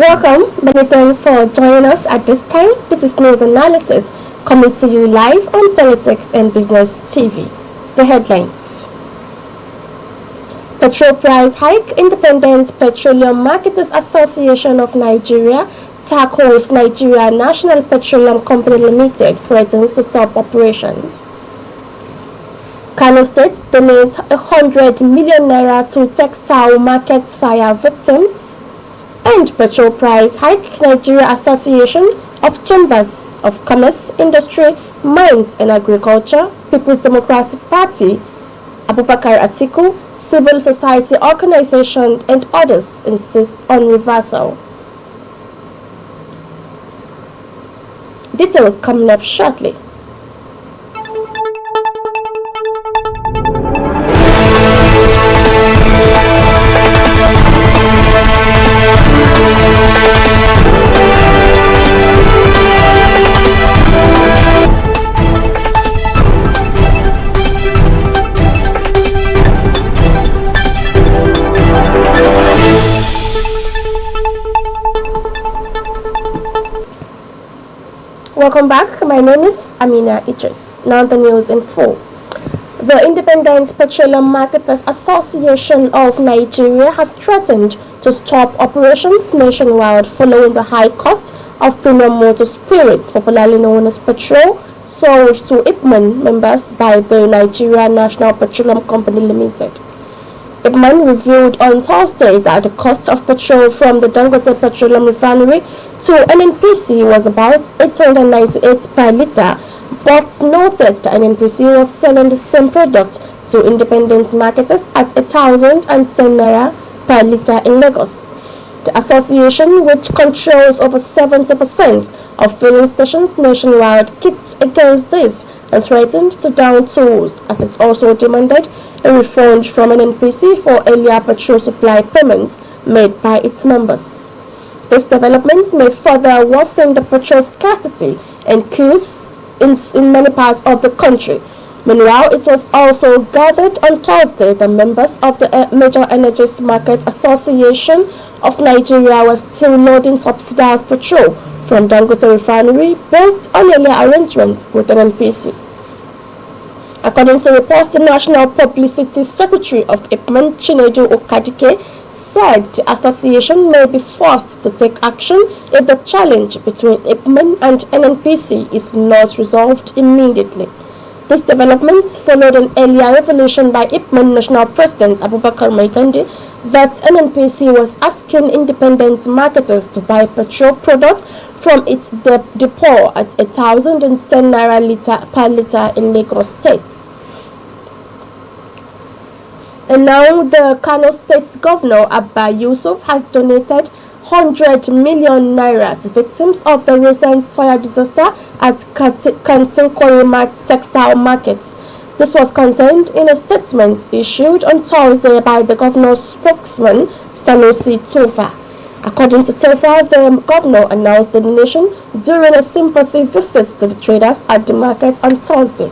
Welcome, many thanks for joining us at this time. This is news analysis coming to you live on Politics and Business TV. The headlines. Petrol price hike. Independent Petroleum Marketers Association of Nigeria tackles Nigeria National Petroleum Company Limited threatens to stop operations. Kano State donates 100 million naira to textile markets fire victims. And petrol price hike. Nigeria Association of Chambers of Commerce, Industry, Mines and Agriculture, People's Democratic Party, Abubakar Atiku, civil society organization and others insist on reversal. Details coming up shortly. Welcome back. My name is Amina Idris. Now the news in full. The Independent Petroleum Marketers Association of Nigeria has threatened to stop operations nationwide following the high cost of premium motor spirits, popularly known as petrol, sold to IPMAN members by the Nigeria National Petroleum Company Limited. IPMAN revealed on Thursday that the cost of petrol from the Dangote Petroleum Refinery to NNPC was about 898 per litre, but noted that NNPC was selling the same product to independent marketers at 1,010 naira per litre in Lagos. The association, which controls over 70% of filling stations nationwide, kicked against this and threatened to down tools, as it also demanded a refund from NNPC for earlier petrol supply payments made by its members. This development may further worsen the petrol scarcity and queues in many parts of the country. Meanwhile, it was also gathered on Thursday that members of the Major Energies Market Association of Nigeria were still loading subsidized petrol from Dangote Refinery based on earlier arrangements with NNPC. According to reports, the National Publicity Secretary of IPMAN, Chinedu Okadike, said the association may be forced to take action if the challenge between IPMAN and NNPC is not resolved immediately. These developments followed an earlier revelation by IPMAN National President Abubakar Maikande that NNPC was asking independent marketers to buy petrol products from its depot at 1,010 naira per litre in Lagos State. And now the Kano State Governor Abba Yusuf has donated 100 million naira to victims of the recent fire disaster at Kantinkwari textile markets. This was contained in a statement issued on Thursday by the governor's spokesman, Sanusi Tofa. According to Tofa, the governor announced the donation during a sympathy visit to the traders at the market on Thursday.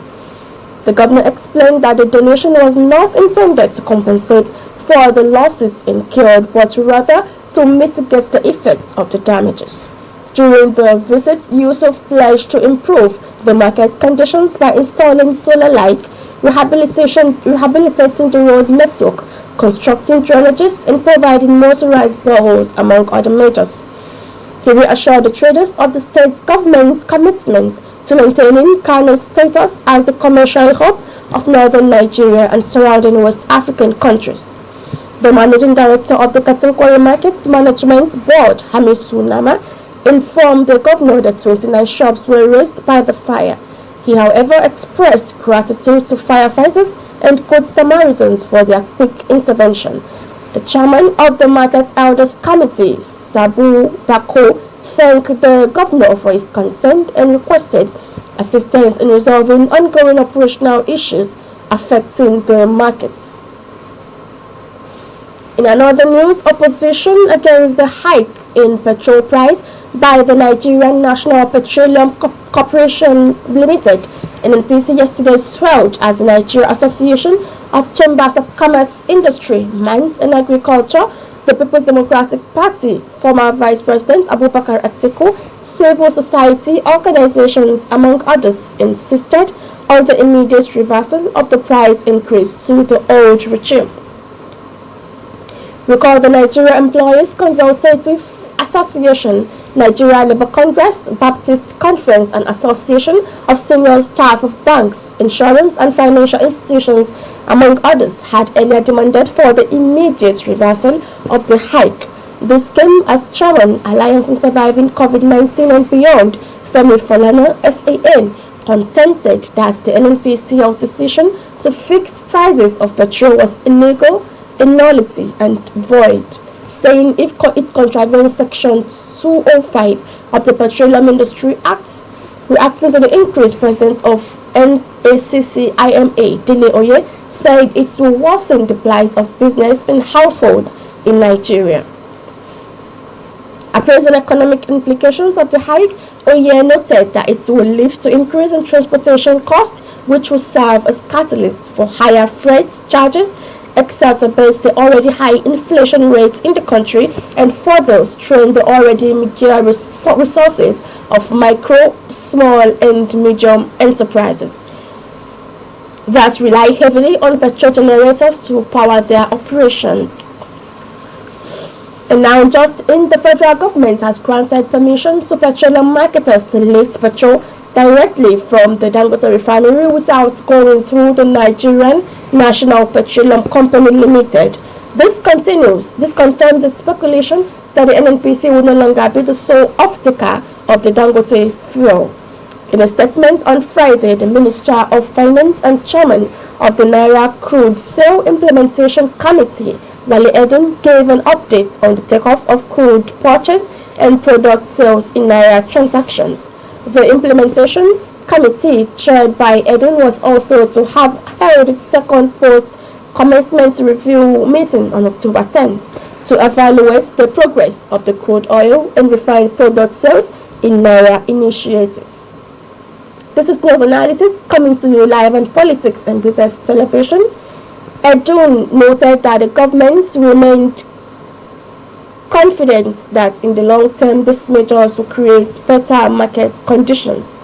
The governor explained that the donation was not intended to compensate for the losses incurred, but rather to mitigate the effects of the damages. During the visit, Yusuf pledged to improve the market conditions by installing solar lights, rehabilitating the road network, constructing drainages, and providing motorized boreholes, among other measures. He reassured the traders of the state government's commitment to maintaining Kano's status as the commercial hub of northern Nigeria and surrounding West African countries. The managing director of the Kantinkwari Markets Management Board, Hamisu Nama, informed the governor that 29 shops were razed by the fire. He, however, expressed gratitude to firefighters and Good Samaritans for their quick intervention. The chairman of the Market Elders Committee, Sabu Bako, thanked the governor for his consent and requested assistance in resolving ongoing operational issues affecting the markets. In another news, opposition against the hike in petrol price by the Nigerian National Petroleum Corporation Limited, NNPC, yesterday swelled as the Nigeria Association of Chambers of Commerce, Industry, Mines and Agriculture, the People's Democratic Party, former Vice President Abubakar Atiku, civil society organizations, among others, insisted on the immediate reversal of the price increase to the old regime. Recall the Nigeria Employees Consultative Association, Nigeria Labour Congress, Baptist Conference and Association of Senior Staff of Banks, Insurance and Financial Institutions, among others, had earlier demanded for the immediate reversal of the hike. This came as Chairman, Alliance in Surviving COVID-19 and Beyond, Femi Falana, SAN, consented that the NNPCL's decision to fix prices of petrol was illegal, a nullity and void, saying if it contravenes Section 205 of the Petroleum Industry Act, reacting to the increased presence of NACCIMA, Dele Oye, said it will worsen the plight of business and households in Nigeria. Appraising economic implications of the hike, Oye noted that it will lead to increase in transportation costs, which will serve as catalyst for higher freight charges, exacerbate the already high inflation rate in the country, and further strain the already meager resources of micro, small and medium enterprises that rely heavily on petrol generators to power their operations. And now, just in, the federal government has granted permission to petroleum marketers to lift petrol directly from the Dangote refinery without going through the Nigerian National Petroleum Company Limited. This confirms its speculation that the NNPC will no longer be the sole off-taker of the Dangote fuel. In a statement on Friday, the Minister of Finance and Chairman of the Naira Crude Sale Implementation Committee, Wale Edun, gave an update on the takeoff of crude purchase and product sales in Naira transactions. The implementation committee, chaired by Edun, was also to have held its second post-commencement review meeting on October 10th to evaluate the progress of the crude oil and refined product sales in Naira initiative. This is news analysis coming to you live on Politics and Business Television. Edun noted that the government remained confident that in the long term these measures will create better market conditions.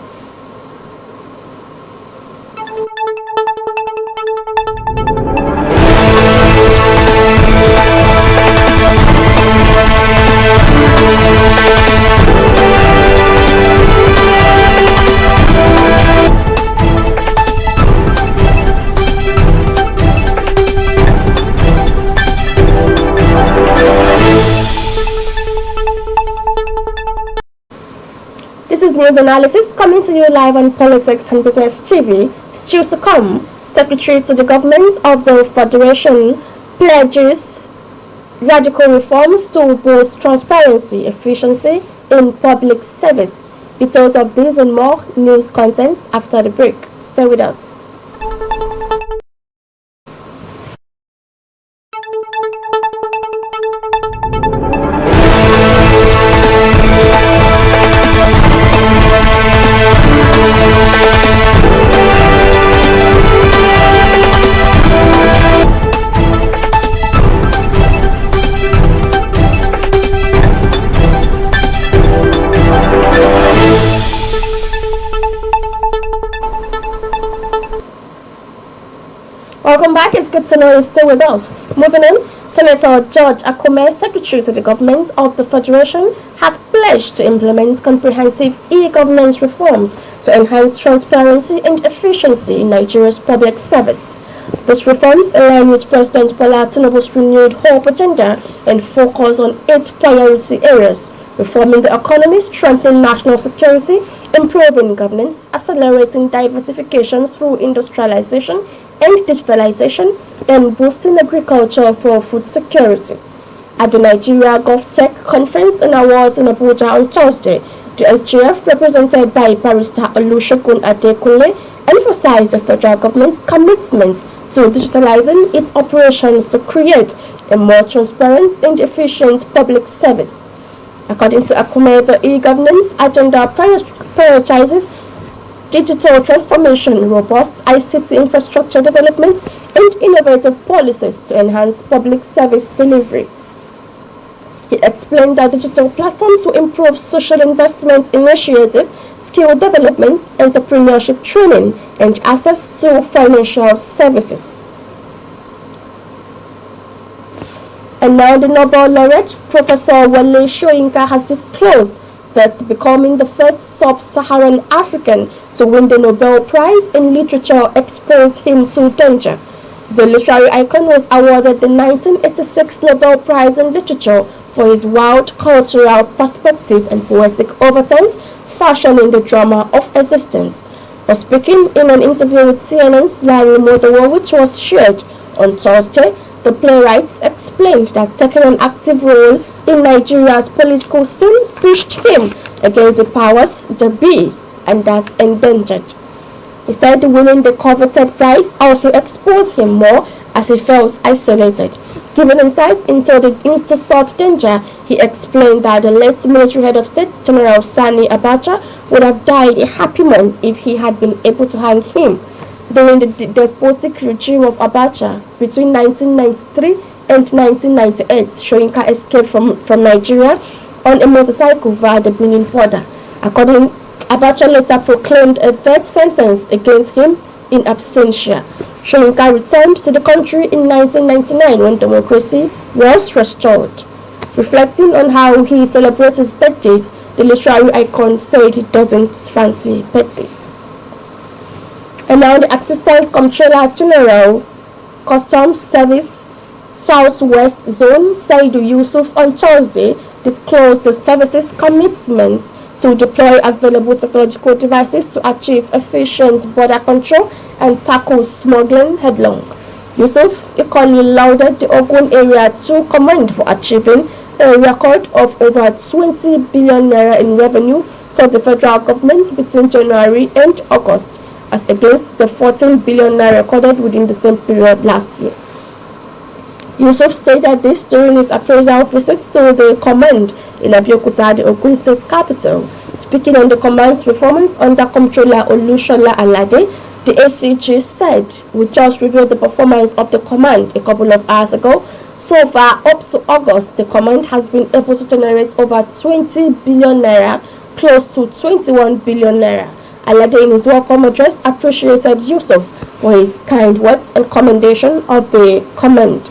This is news analysis coming to you live on Politics and Business TV. Still to come, Secretary to the Government of the Federation pledges radical reforms to boost transparency, efficiency in public service. Details of this and more news contents after the break. Stay with us. Welcome back. It's good to know you're still with us. Moving on, Senator George Akume, Secretary to the Government of the Federation, has pledged to implement comprehensive e-governance reforms to enhance transparency and efficiency in Nigeria's public service. These reforms align with President Bola Tinubu's renewed hope agenda and focus on 8 priority areas: reforming the economy, strengthening national security, improving governance, accelerating diversification through industrialization and digitalization, and boosting agriculture for food security. At the Nigeria GovTech Conference and Awards in Abuja on Thursday, the SGF, represented by Barrister Olusegun Adekunle, emphasized the federal government's commitment to digitalizing its operations to create a more transparent and efficient public service. According to Akume, the e-governance agenda prioritizes digital transformation, robust ICT infrastructure development, and innovative policies to enhance public service delivery. He explained that digital platforms will improve social investment initiative, skill development, entrepreneurship training, and access to financial services. And now the Nobel laureate, Professor Wale Soyinka, has disclosed that becoming the first sub-Saharan African to win the Nobel Prize in Literature exposed him to danger. The literary icon was awarded the 1986 Nobel Prize in Literature for his wild cultural perspective and poetic overtones fashioning the drama of existence. But speaking in an interview with CNN's Larry Modowo, which was shared on Thursday, the playwright explained that taking an active role in Nigeria's political scene pushed him against the powers that be, and that's endangered. He said winning the coveted prize also exposed him more as he felt isolated. Giving insight into such danger, he explained that the late military head of state, General Sani Abacha, would have died a happy man if he had been able to hang him. During the despotic regime of Abacha between 1993 and 1998, Soyinka escaped from Nigeria on a motorcycle via the Benin border. Abacha later proclaimed a death sentence against him in absentia. Soyinka returned to the country in 1999 when democracy was restored. Reflecting on how he celebrates his birthdays, the literary icon said he doesn't fancy birthdays. And now the Assistant Comptroller General, Customs Service Southwest Zone, Saidu Yusuf, on Thursday disclosed the service's commitment to deploy available technological devices to achieve efficient border control and tackle smuggling headlong. Yusuf equally lauded the Ogun Area 2 Command for achieving a record of over 20 billion naira in revenue for the federal government between January and August, as against the 14 billion naira recorded within the same period last year. Yusuf stated this during his appraisal visit to the command in Abeokuta, the Ogun State capital. Speaking on the command's performance under Comptroller Olushola Alade, the ACG said, "We just reviewed the performance of the command a couple of hours ago. So far, up to August, the command has been able to generate over 20 billion naira, close to 21 billion naira. Alade, in his welcome address, appreciated Yusuf for his kind words and commendation of the command.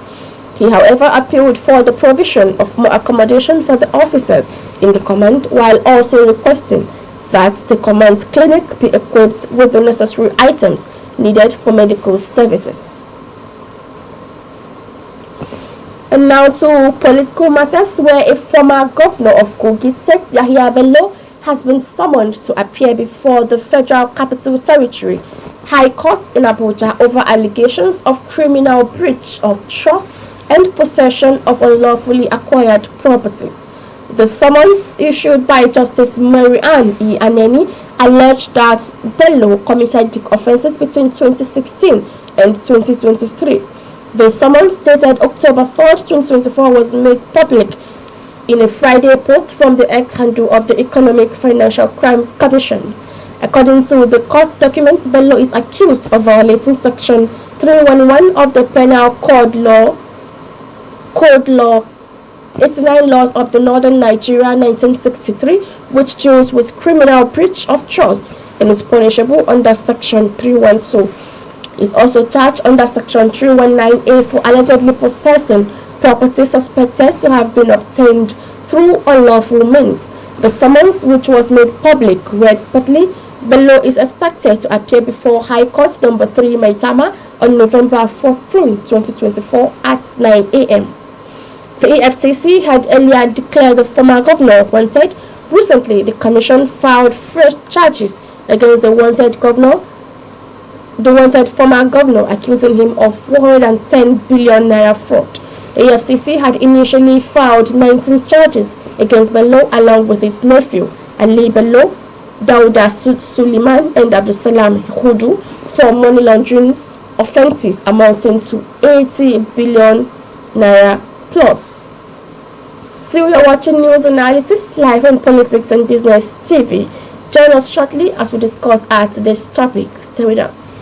He, however, appealed for the provision of more accommodation for the officers in the command, while also requesting that the command clinic be equipped with the necessary items needed for medical services." And now to political matters, where a former governor of Kogi State, Yahya Bello, has been summoned to appear before the Federal Capital Territory High Court in Abuja over allegations of criminal breach of trust and possession of unlawfully acquired property. The summons issued by Justice Mary Ann E. Aneni alleged that Bello committed the offences between 2016 and 2023. The summons dated October 3, 2024 was made public in a Friday post from the X handle of the Economic Financial Crimes Commission. According to the court documents, Bello is accused of violating Section 311 of the Penal Code Law 89 laws of the Northern Nigeria 1963, which deals with criminal breach of trust and is punishable under Section 312. He is also charged under Section 319A for allegedly possessing property suspected to have been obtained through unlawful means. The summons, which was made public, read partly. Bello is expected to appear before High Court Number 3 Maitama on November 14, 2024 at 9 a.m. The EFCC had earlier declared the former governor wanted. Recently, the commission filed fresh charges against the wanted former governor, accusing him of 110 billion naira fraud. The EFCC had initially filed 19 charges against Bello along with his nephew, Ali Bello, Dauda Suleiman and Abdusalam Hudu for money laundering offences amounting to 80 billion naira plus. Still, you're watching news analysis live on Politics and Business TV. Join us shortly as we discuss today's topic. Stay with us.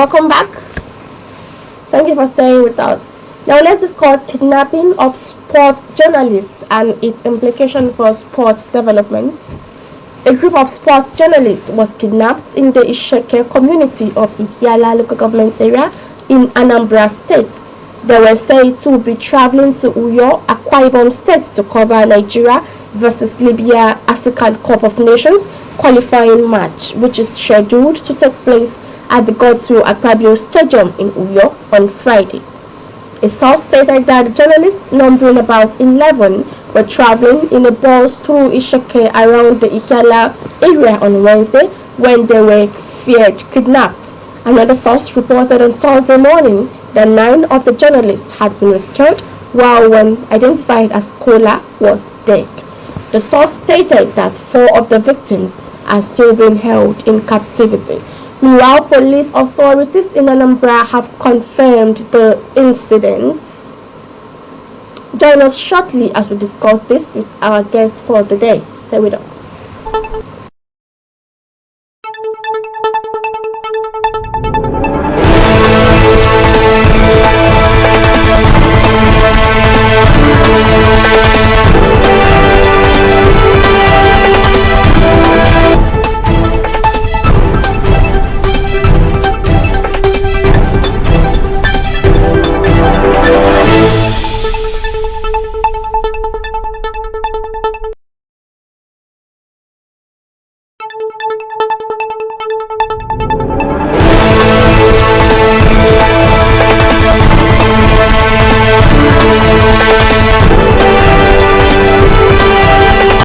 Welcome back. Thank you for staying with us. Now let's discuss kidnapping of sports journalists and its implication for sports development. A group of sports journalists was kidnapped in the Isheke community of Iyala local government area in Anambra State. They were said to be traveling to Uyo, Akwa Ibom State to cover Nigeria versus Libya African Cup of Nations qualifying match, which is scheduled to take place at the Godswill Akpabio Stadium in Uyo on Friday. A source stated that the journalists, numbering about 11, were traveling in a bus through Isheke around the Iyala area on Wednesday when they were feared kidnapped. Another source reported on Thursday morning that 9 of the journalists had been rescued, while one identified as Kola was dead. The source stated that 4 of the victims are still being held in captivity. Meanwhile, police authorities in Anambra have confirmed the incidents. Join us shortly as we discuss this with our guest for the day. Stay with us.